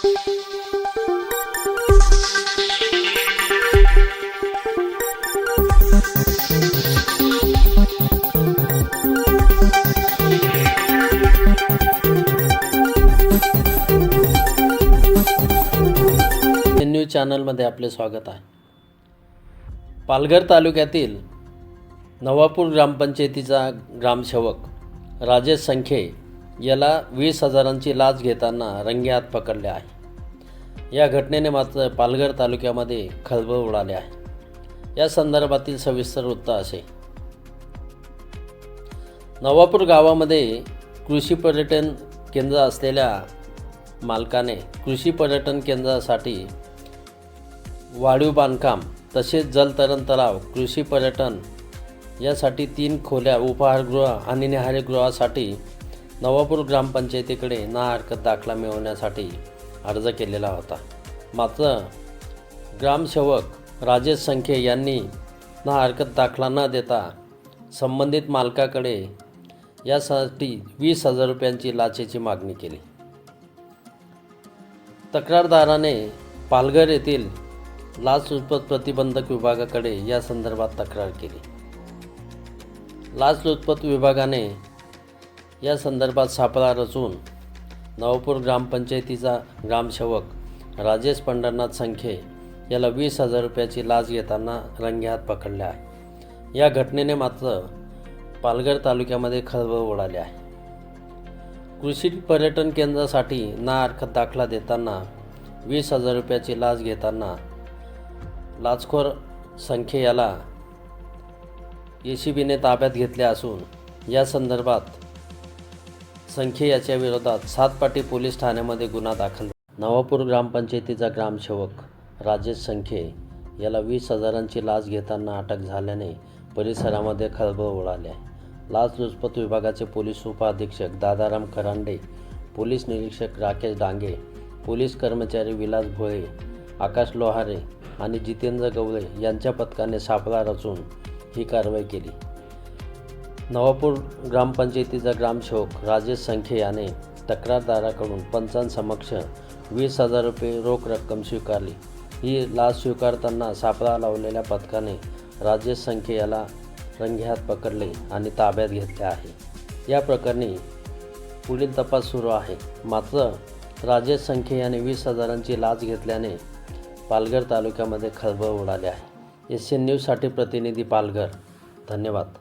News चॅनलमध्ये आपले स्वागत आहे। पालघर तालुक्यातील नवापूर ग्रामपंचायतीचा ग्रामसेवक राजेश संखे याला 20,000ची लाच घेताना रंगेहात पकडले आहे। या घटनेने मात्र पालघर तालुक्यामध्ये खळबळ उडाली आहे। या संदर्भातील सविस्तर वृत्त असे। नवापूर गावामध्ये कृषी पर्यटन केंद्र असलेल्या मालकाने कृषी पर्यटन केंद्रासाठी वाढीव बांधकाम तसेच जलतरण तलाव, कृषी पर्यटन यासाठी 3 खोल्या, उपाहारगृह आणि न्याहारीगृहासाठी नवापूर ग्रामपंचायतीकडे ना हरकत दाखला मिळवण्यासाठी अर्ज केलेला होता। मात्र ग्रामसेवक राजेश संखे यांनी ना हरकत दाखला न देता संबंधित मालकाकडे यासाठी 20,000 रुपयांची लाचेची मागणी केली। तक्रारदाराने पालघर येथील लाचलुचपत प्रतिबंधक विभागाकडे या संदर्भात तक्रार केली। लाचलुचपत विभागाने या संदर्भात सापळा रचून नवापूर ग्रामपंचायतीचा ग्रामसेवक राजेश पंढरनाथ संखे याला 20,000 रुपयाची लाच घेताना रंगेहात पकडले आहे। या घटनेने मात्र पालघर तालुक्यामध्ये खळबळ उडाली आहे। कृषी पर्यटन केंद्रासाठी ना हरकत दाखला देताना 20,000 रुपयाची लाच घेताना लाचखोर संखे याला एसीबीने ताब्यात घेतले असून या संदर्भात संखे याच्या विरोधात सातपाटी पोलीस ठाण्यामध्ये गुन्हा दाखल। नवापूर ग्रामपंचायतीचा ग्रामसेवक राजेश संखे याला 20,000ची लाच घेताना अटक झाल्याने परिसरामध्ये खळबळ उडाली आहे। लाचलुचपत विभागाचे पोलीस उपअधीक्षक दादाराम खरांडे, पोलीस निरीक्षक राकेश डांगे, पोलीस कर्मचारी विलास भोळे, आकाश लोहारे आणि जितेंद्र गवळे यांच्या पथकाने सापळा रचून ही कारवाई केली। नवापूर ग्रामपंचायतीचा ग्रामसेवक राजेश संखे याने तक्रारदाराकडून पंचांसमक्ष 20,000 रुपये रोख रक्कम स्वीकारली। ही लाच स्वीकारताना सापळा लावलेल्या पथकाने राजेश संखे याला रंगेहात पकडले आणि ताब्यात घेतले आहे। या प्रकरणी पुढील तपास सुरू आहे। मात्र राजेश संखे याने 20,000ची लाच घेतल्याने पालघर तालुक्यामध्ये खळबळ उडाली आहे। SN न्यूजसाठी प्रतिनिधी पालघर। धन्यवाद।